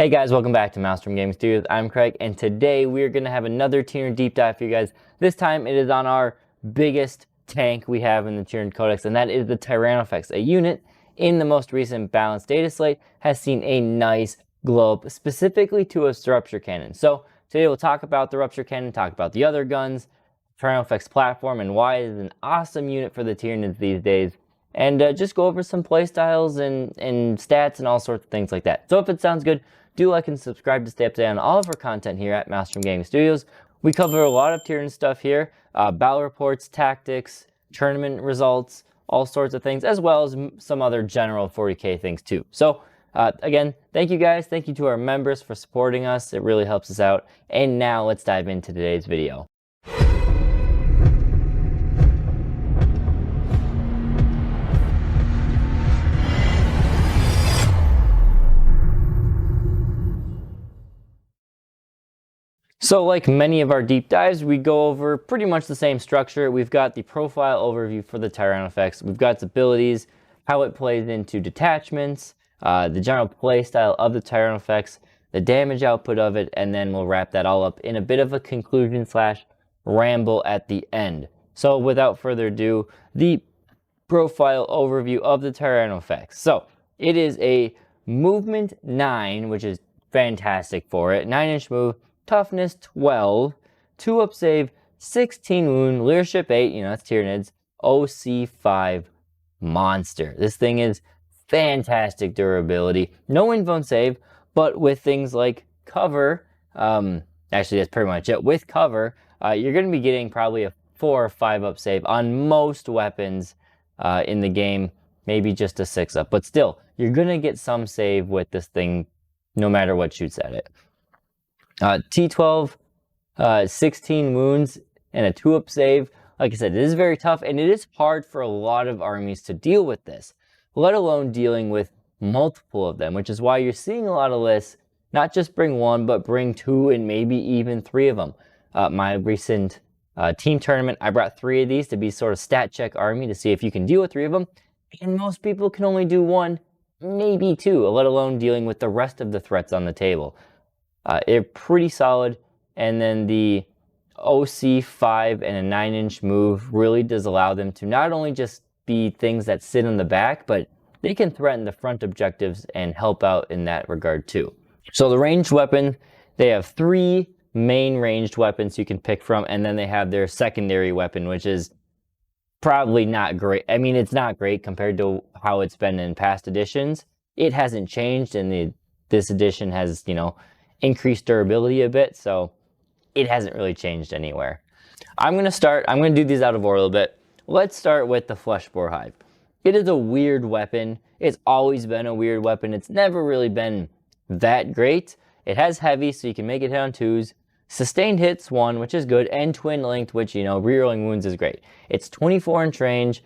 Hey guys, welcome back to Maelstrom Gaming Studios. I'm Craig, and today we're going to have another Tyranid deep dive for you guys. This time it is on our biggest tank we have in the Tyranid Codex, and that is the Tyrannofex. A unit in the most recent balanced data slate has seen a nice glow up, specifically to a rupture cannon. So today we'll talk about the rupture cannon, talk about the other guns, Tyrannofex platform, and why it is an awesome unit for the Tyranids these days. And just go over some playstyles and stats and all sorts of things like that. So if it sounds good, do like and subscribe to stay up to date on all of our content here at Maelstrom Gaming Studios. We cover a lot of Tyranid stuff here, battle reports, tactics, tournament results, all sorts of things, as well as some other general 40k things too. So again, thank you guys. Thank you to our members for supporting us. It really helps us out. And now let's dive into today's video. So like many of our deep dives, we go over pretty much the same structure. We've got the profile overview for the Tyrannofex. We've got its abilities, how it plays into detachments, the general play style of the Tyrannofex, the damage output of it, and then we'll wrap that all up in a bit of a conclusion / ramble at the end. So without further ado, the profile overview of the Tyrannofex. So it is a movement 9, which is fantastic for it. 9-inch move. Toughness 12, 2-up save, 16 wound, leadership 8, that's Tyranids, OC 5 monster. This thing is fantastic durability. No invuln save, but with things like cover, actually that's pretty much it. With cover, you're going to be getting probably a 4 or 5-up save on most weapons in the game, maybe just a 6-up, but still, you're going to get some save with this thing no matter what shoots at it. T12, 16 wounds, and a 2-up save. Like I said, it is very tough, and it is hard for a lot of armies to deal with this, let alone dealing with multiple of them, which is why you're seeing a lot of lists not just bring 1, but bring 2 and maybe even 3 of them. My recent team tournament, I brought 3 of these to be sort of stat check army to see if you can deal with 3 of them, and most people can only do 1, maybe 2, let alone dealing with the rest of the threats on the table. They're pretty solid, and then the OC 5 and a 9-inch move really does allow them to not only just be things that sit on the back, but they can threaten the front objectives and help out in that regard too. So the ranged weapon, they have 3 main ranged weapons you can pick from, and then they have their secondary weapon, which is probably not great. I mean, it's not great compared to how it's been in past editions. It hasn't changed, and this edition has, increased durability a bit, so it hasn't really changed anywhere. I'm going to do these out of order a little bit. Let's start with the Fleshboar Hive. It is a weird weapon. It's always been a weird weapon. It's never really been that great. It has heavy, so you can make it hit on 2s. Sustained hits 1, which is good, and twin linked, which, rerolling wounds is great. It's 24-inch range,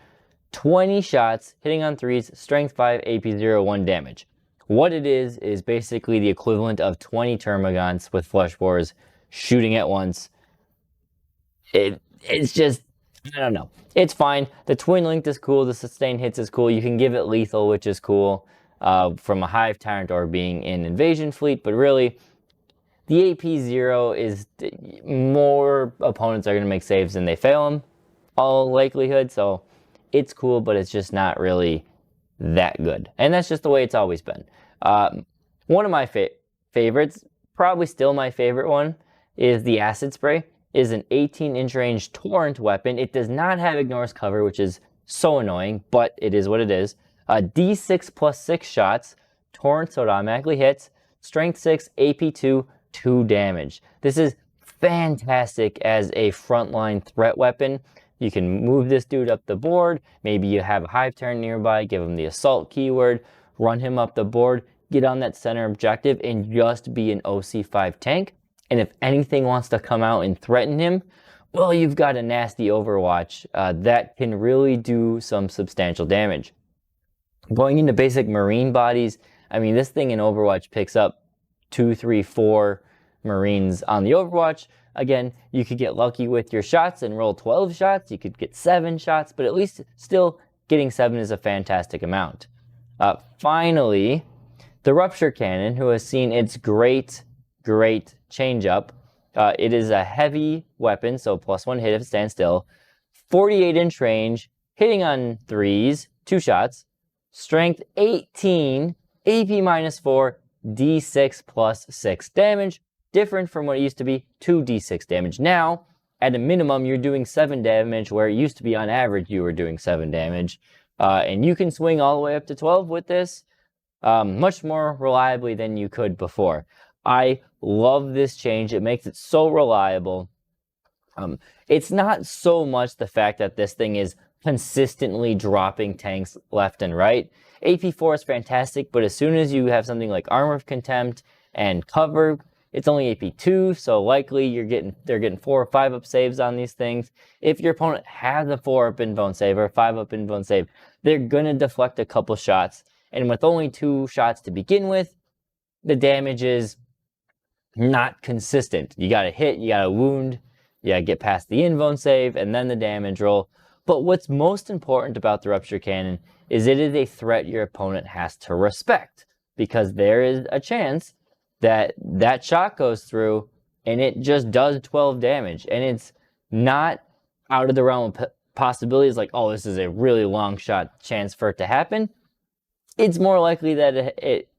20 shots, hitting on 3s, strength 5, AP 0, 1 damage. What it is basically the equivalent of 20 Termagants with Fleshboars shooting at once. It's just, I don't know. It's fine. The twin linked is cool. The sustained hits is cool. You can give it lethal, which is cool, from a Hive Tyrant or being in Invasion Fleet. But really, the AP 0 is more opponents are going to make saves than they fail them, all likelihood. So it's cool, but it's just not really that good. And that's just the way it's always been. One of my favorites, probably still my favorite one, is the Acid Spray. It is an 18-inch range torrent weapon. It does not have ignores cover, which is so annoying, but it is what it is. D6 plus 6 shots, torrent, so it automatically hits, strength 6, AP 2, 2 damage. This is fantastic as a frontline threat weapon. You can move this dude up the board. Maybe you have a Hive Tyrant nearby, give him the assault keyword, run him up the board, get on that center objective, and just be an OC5 tank. And if anything wants to come out and threaten him, well, you've got a nasty Overwatch that can really do some substantial damage. Going into basic Marine bodies, I mean, this thing in Overwatch picks up 2, 3, 4 Marines on the Overwatch. Again, you could get lucky with your shots and roll 12 shots. You could get 7 shots, but at least still getting 7 is a fantastic amount. Finally, The Rupture Cannon, who has seen its great change up. It is a heavy weapon, so +1 hit if it stands still. 48-inch range, hitting on 3s, 2 shots. Strength 18, AP -4, D6 plus 6 damage. Different from what it used to be, 2d6 damage. Now, at a minimum, you're doing 7 damage, where it used to be on average you were doing 7 damage. And you can swing all the way up to 12 with this, much more reliably than you could before. I love this change. It makes it so reliable. It's not so much the fact that this thing is consistently dropping tanks left and right. AP4 is fantastic, but as soon as you have something like Armor of Contempt and Cover, it's only AP2, so likely they're getting 4 or 5 up saves on these things. If your opponent has a 4 up invuln save or a 5 up invuln save, they're gonna deflect a couple shots. And with only 2 shots to begin with, the damage is not consistent. You gotta hit, you gotta wound, you gotta get past the invuln save, and then the damage roll. But what's most important about the Rupture Cannon is it is a threat your opponent has to respect, because there is a chance that that shot goes through and it just does 12 damage. And it's not out of the realm of possibilities like, oh, this is a really long shot chance for it to happen. It's more likely that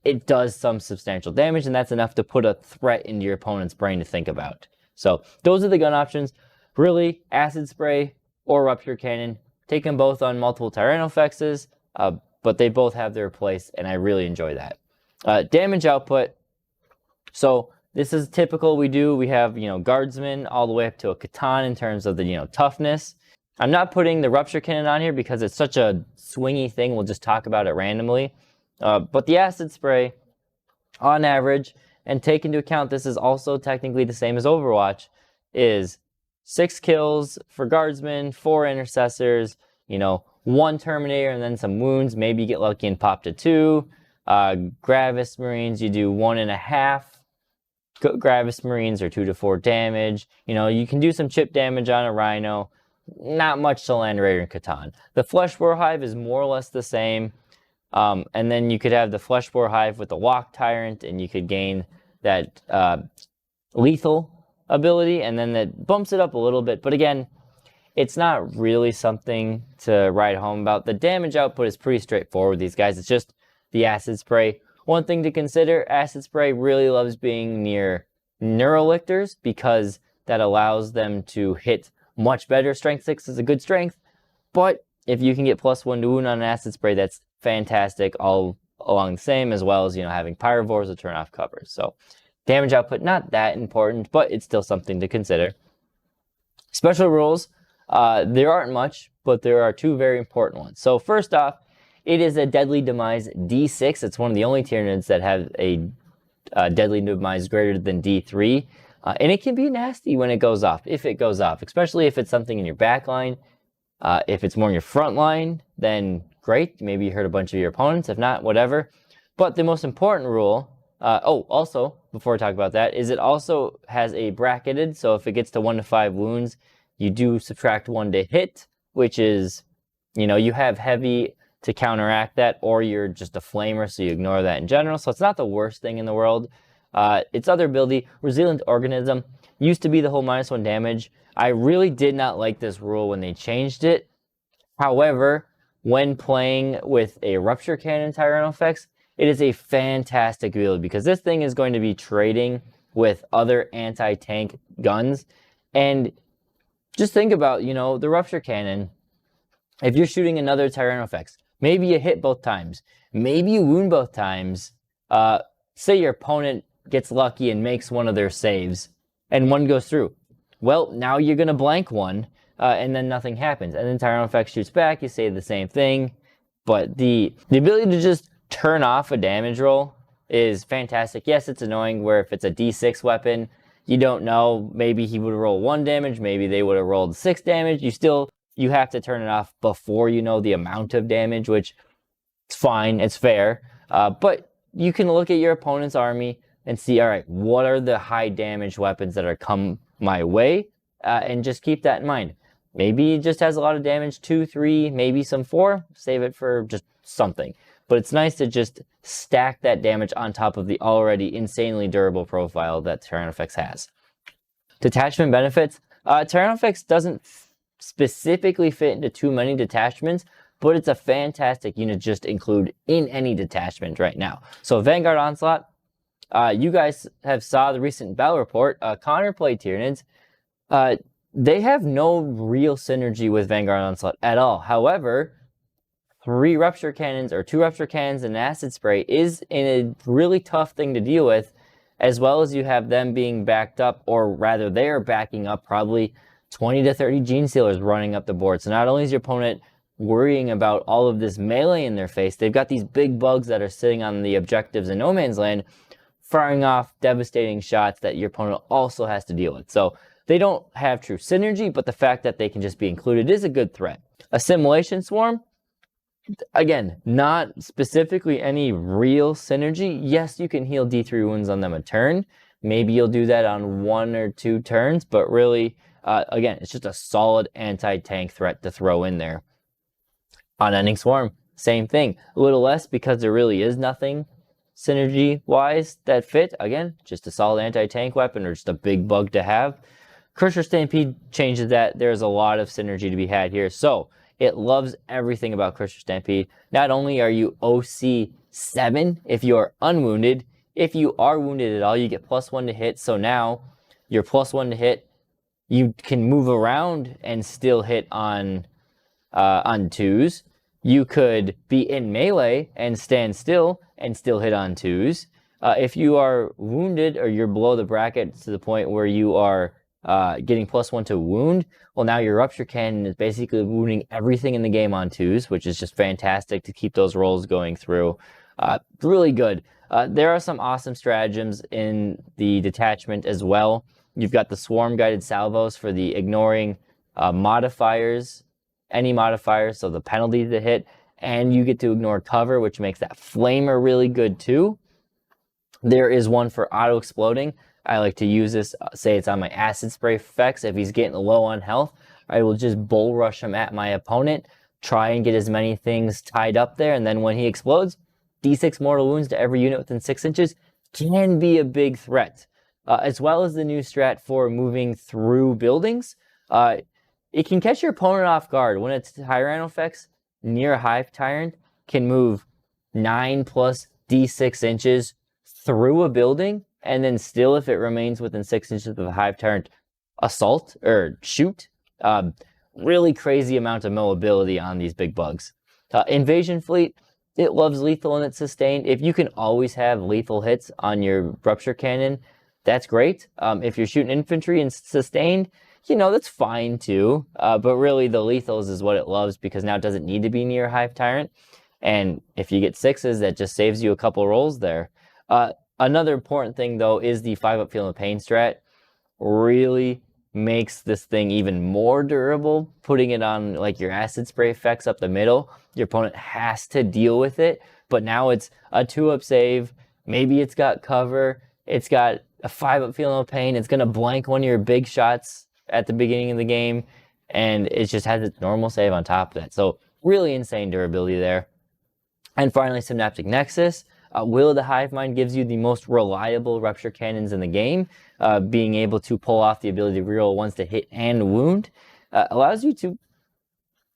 it does some substantial damage, and that's enough to put a threat into your opponent's brain to think about. So those are the gun options. Really, Acid Spray or Rupture Cannon. Take them both on multiple Tyrannofexes, but they both have their place, and I really enjoy that. Damage output. So this is typical. We have, Guardsman all the way up to a Catan in terms of the, toughness. I'm not putting the Rupture Cannon on here because it's such a swingy thing. We'll just talk about it randomly. But the Acid Spray, on average, and take into account this is also technically the same as Overwatch, is 6 kills for Guardsmen, 4 Intercessors, 1 Terminator, and then some wounds. Maybe you get lucky and pop to 2. Gravis Marines, you do 1.5. Gravis Marines are 2 to 4 damage. You can do some chip damage on a Rhino. Not much to Land Raider and Catan. The Fleshboar Hive is more or less the same. And then you could have the Fleshboar Hive with the Walk Tyrant, and you could gain that lethal ability, and then that bumps it up a little bit. But again, it's not really something to write home about. The damage output is pretty straightforward with these guys. It's just the Acid Spray. One thing to consider, Acid Spray really loves being near Neurolictors because that allows them to hit much better. Strength 6 is a good strength, but if you can get +1 to wound on an Acid Spray, that's fantastic, all along the same, as well as, having Pyrovores to turn off covers. So damage output, not that important, but it's still something to consider. Special rules, there aren't much, but there are 2 very important ones. So first off, it is a Deadly Demise D6. It's one of the only Tyranids that have a Deadly Demise greater than D3. And it can be nasty when it goes off, if it goes off, especially if it's something in your back line. If it's more in your front line, then great. Maybe you hurt a bunch of your opponents. If not, whatever. But the most important rule, also, before I talk about that, is it also has a bracketed. So if it gets to 1 to 5 wounds, you do subtract 1 to hit, which is, you have heavy to counteract that, or you're just a flamer, so you ignore that in general. So it's not the worst thing in the world. Its other ability, Resilient Organism, used to be the whole -1 damage. I really did not like this rule when they changed it. However, when playing with a Rupture Cannon Tyrannofex, it is a fantastic ability because this thing is going to be trading with other anti-tank guns. And just think about, the Rupture Cannon. If you're shooting another Tyrannofex, maybe you hit both times, maybe you wound both times. Say your opponent gets lucky and makes one of their saves, and one goes through. Well, now you're going to blank one, and then nothing happens. And then Tyrannofex shoots back, you say the same thing. But the ability to just turn off a damage roll is fantastic. Yes, it's annoying where if it's a D6 weapon, you don't know, maybe he would roll 1 damage, maybe they would have rolled 6 damage. You have to turn it off before you know the amount of damage, which it's fine, it's fair. But you can look at your opponent's army and see, all right, what are the high damage weapons that are come my way? And just keep that in mind. Maybe it just has a lot of damage, 2, 3, maybe some 4. Save it for just something. but it's nice to just stack that damage on top of the already insanely durable profile that Tyrannofex has. Detachment benefits. Tyrannofex doesn't specifically fit into too many detachments, but it's a fantastic unit to just include in any detachment right now. So Vanguard Onslaught, you guys have saw the recent battle report. Connor played Tyranids. They have no real synergy with Vanguard Onslaught at all. However, 3 rupture cannons or 2 rupture cannons and an acid spray is a really tough thing to deal with, as well as you have them being backed up, or rather they are backing up probably 20 to 30 Gene Stealers running up the board. So not only is your opponent worrying about all of this melee in their face, they've got these big bugs that are sitting on the objectives in no man's land, firing off devastating shots that your opponent also has to deal with. So they don't have true synergy, but the fact that they can just be included is a good threat. Assimilation Swarm, again, not specifically any real synergy. Yes, you can heal D3 wounds on them a turn. Maybe you'll do that on 1 or 2 turns, but really, again, it's just a solid anti-tank threat to throw in there. Unending Swarm, same thing. A little less because there really is nothing synergy-wise that fit. Again, just a solid anti-tank weapon or just a big bug to have. Crusher Stampede changes that. There's a lot of synergy to be had here. So it loves everything about Crusher Stampede. Not only are you OC 7 if you are unwounded, if you are wounded at all, you get +1 to hit. So now you're +1 to hit. You can move around and still hit on 2s. You could be in melee and stand still and still hit on 2s. If you are wounded or you're below the bracket to the point where you are getting +1 to wound, well, now your Rupture Cannon is basically wounding everything in the game on 2s, which is just fantastic to keep those rolls going through. Really good. There are some awesome stratagems in the detachment as well. You've got the Swarm Guided Salvos for the ignoring modifiers, any modifiers, so the penalties that hit, and you get to ignore cover, which makes that Flamer really good too. There is one for auto-exploding. I like to use this, say it's on my acid spray effects. If he's getting low on health, I will just bull rush him at my opponent, try and get as many things tied up there, and then when he explodes, D6 mortal wounds to every unit within 6 inches can be a big threat. As well as the new strat for moving through buildings. It can catch your opponent off guard. When it's Tyrannofex near a Hive Tyrant, can move 9 plus D6 inches through a building, and then still, if it remains within 6 inches of a Hive Tyrant, assault or shoot. Really crazy amount of mobility on these big bugs. Invasion Fleet, it loves lethal and it's sustained. If you can always have lethal hits on your Rupture Cannon, that's great. If you're shooting infantry and sustained, you know, that's fine too. But really the lethals is what it loves, because now it doesn't need to be near Hive Tyrant. And if you get 6s, that just saves you a couple rolls there. Another important thing though is the 5-up Feel No Pain strat. Really makes this thing even more durable. Putting it on like your acid spray effects up the middle, your opponent has to deal with it. But now it's a 2-up save. Maybe it's got cover. It's got a 5-up Feel No Pain. It's going to blank one of your big shots at the beginning of the game, and it just has its normal save on top of that. So really insane durability there. And finally, Synaptic Nexus. Will of the Hive Mind gives you the most reliable Rupture Cannons in the game. Being able to pull off the ability to reroll ones to hit and wound allows you to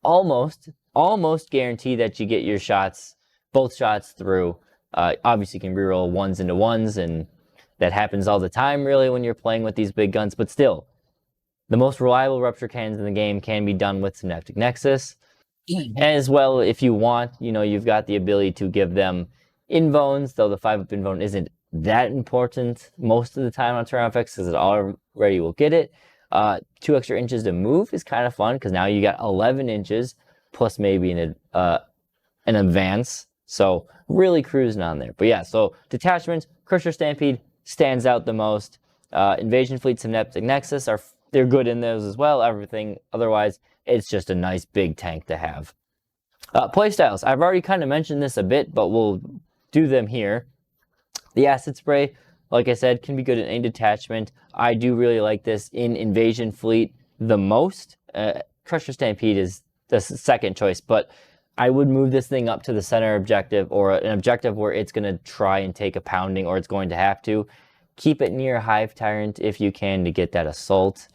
almost guarantee that you get your shots, both shots through. Obviously, you can reroll 1s into 1s, and that happens all the time, really, when you're playing with these big guns. But still, the most reliable Rupture Cannons in the game can be done with Synaptic Nexus. As well, if you want, you know, you've got the ability to give them Invones, though the 5-up Invone isn't that important most of the time on Tyrannofex, because it already will get it. 2 extra inches to move is kind of fun, because now you got 11 inches, plus maybe an advance. So really cruising on there. But yeah, so detachments, Crusher Stampede stands out the most. Invasion Fleet, Synaptic Nexus, they're good in those as well. Everything otherwise, it's just a nice big tank to have. Playstyles, I've already kind of mentioned this a bit, but we'll do them here. The Acid Spray, like I said, can be good in any detachment. I do really like this in Invasion Fleet the most. Crusher Stampede is the second choice, but I would move this thing up to the center objective, or an objective where it's going to try and take a pounding, or it's going to have to. Keep it near Hive Tyrant if you can to get that assault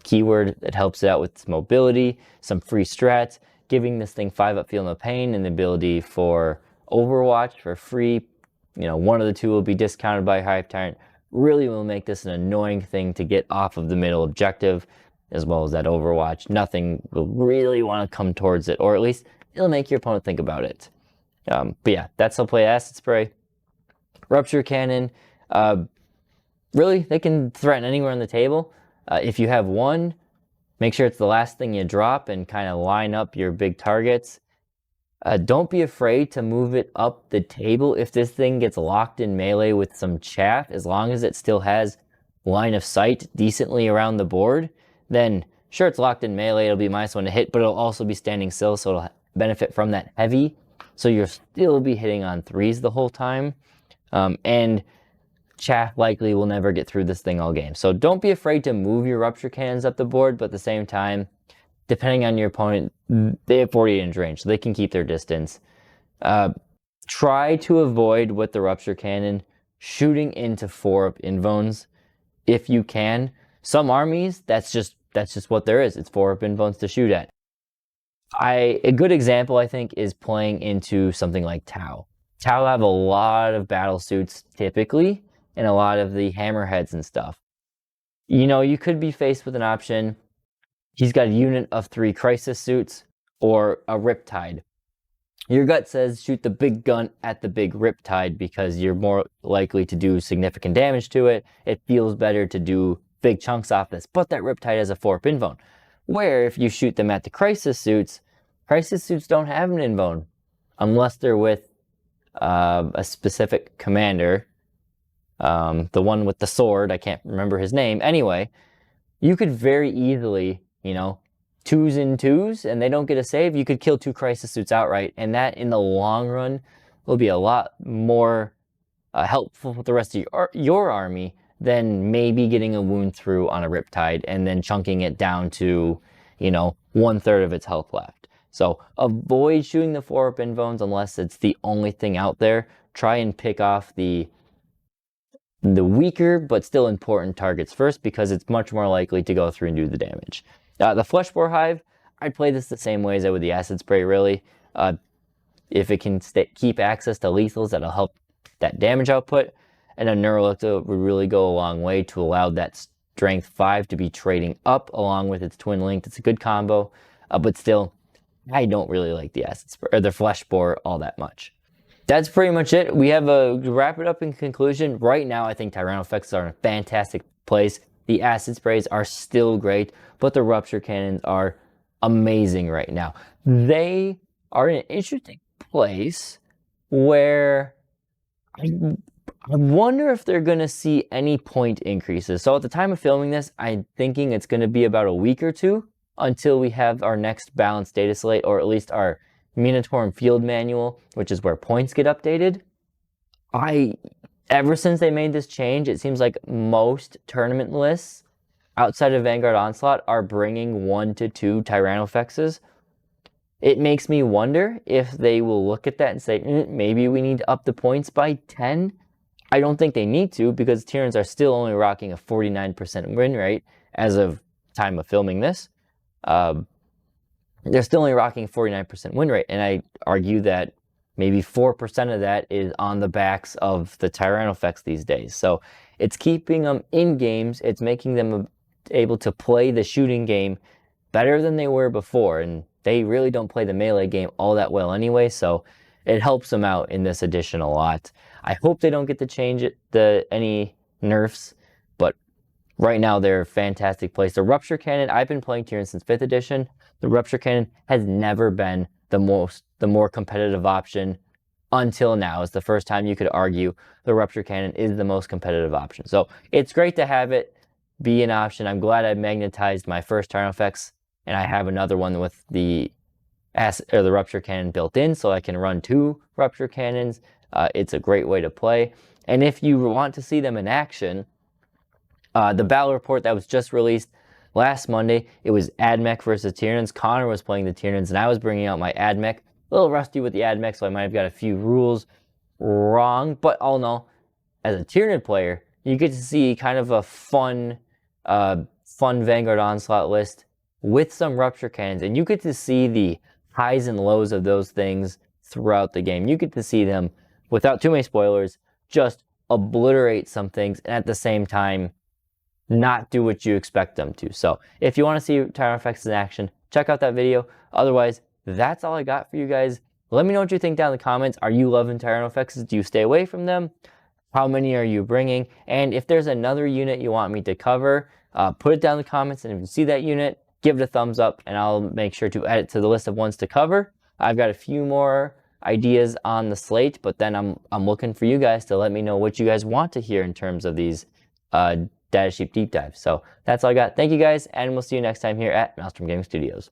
keyword that helps it out with its mobility, some free strats, giving this thing 5-up Feel No Pain and the ability for Overwatch for free. You know, one of the two will be discounted by Hive Tyrant. Really will make this an annoying thing to get off of the middle objective, as well as that Overwatch. Nothing will really want to come towards it, or at least it'll make your opponent think about it. But yeah, that's how play Acid Spray. Rupture Cannon, really, they can threaten anywhere on the table. If you have one, make sure it's the last thing you drop and kind of line up your big targets. Don't be afraid to move it up the table if this thing gets locked in melee with some chaff. As long as it still has line of sight decently around the board, then sure, it's locked in melee, it'll be -1 to hit, but it'll also be standing still, so it'll benefit from that heavy. So you'll still be hitting on 3s the whole time. And chaff likely will never get through this thing all game. So don't be afraid to move your rupture cannons up the board, but at the same time, depending on your opponent, they have 40-inch range, so they can keep their distance. Try to avoid with the rupture cannon shooting into 4-up invones if you can. Some armies, that's just what there is. It's 4-up invones to shoot at. A good example, I think, is playing into something like Tau. Tau have a lot of battle suits typically, and a lot of the hammerheads and stuff. You know, you could be faced with an option. He's got a unit of 3 crisis suits or a Riptide. Your gut says shoot the big gun at the big Riptide because you're more likely to do significant damage to it. It feels better to do big chunks off this, but that Riptide has a 4-up invone. Where if you shoot them at the crisis suits don't have an invone unless they're with a specific commander. The one with the sword, I can't remember his name. Anyway, you could very easily, 2s and 2s, and they don't get a save. You could kill 2 crisis suits outright, and that in the long run will be a lot more helpful for the rest of your army than maybe getting a wound through on a Riptide and then chunking it down to, 1/3 of its health left. So avoid shooting the 4-up invones unless it's the only thing out there. Try and pick off the weaker but still important targets first, because it's much more likely to go through and do the damage. The Fleshboar Hive, I'd play this the same way as I would the Acid Spray, really. If it can keep access to lethals, that'll help that damage output. And a Neuralithia would really go a long way to allow that Strength 5 to be trading up along with its Twin Linked. It's a good combo, but still, I don't really like the Acid Spray or the Fleshboar all that much. That's pretty much it. We have a wrap it up in conclusion. Right now, I think Tyrannofex are in a fantastic place. The Acid Sprays are still great, but the Rupture Cannons are amazing right now. They are in an interesting place where I wonder if they're going to see any point increases. So at the time of filming this, I'm thinking it's going to be about a week or two until we have our next balanced data slate, or at least our Minotaur Field Manual, which is where points get updated. Ever since they made this change, it seems like most tournament lists outside of Vanguard Onslaught are bringing 1 to 2 Tyrannofexes. It makes me wonder if they will look at that and say, maybe we need to up the points by 10. I don't think they need to, because Tyranids are still only rocking a 49% win rate as of time of filming this. They're still only rocking a 49% win rate, and I argue that maybe 4% of that is on the backs of the Tyrannofex these days. So it's keeping them in games. It's making them able to play the shooting game better than they were before, and they really don't play the melee game all that well anyway, so it helps them out in this edition a lot. I hope they don't get to change any nerfs, but right now they're a fantastic place. The Rupture Cannon, I've been playing Tyranid since 5th edition. The Rupture Cannon has never been the more competitive option until now. It's the first time you could argue the Rupture Cannon is the most competitive option. So it's great to have it be an option. I'm glad I magnetized my first Tyrannofex, and I have another one with the Rupture Cannon built in, so I can run 2 Rupture Cannons. It's a great way to play. And if you want to see them in action, the battle report that was just released Last Monday, it was AdMech versus Tyranids. Connor was playing the Tyranids, and I was bringing out my AdMech. A little rusty with the AdMech, so I might have got a few rules wrong, but all in all, as a Tyranid player, you get to see kind of a fun Vanguard Onslaught list with some Rupture Cannons, and you get to see the highs and lows of those things throughout the game. You get to see them, without too many spoilers, just obliterate some things, and at the same time, not do what you expect them to. So if you want to see Tyrannofex in action, check out that video. Otherwise, that's all I got for you guys. Let me know what you think down in the comments. Are you loving Tyrannofexes? Do you stay away from them? How many are you bringing? And if there's another unit you want me to cover, put it down in the comments. And if you see that unit, give it a thumbs up, and I'll make sure to add it to the list of ones to cover. I've got a few more ideas on the slate, but then I'm looking for you guys to let me know what you guys want to hear in terms of these datasheet deep dives. So that's all I got. Thank you guys, and we'll see you next time here at Maelstrom Gaming Studios.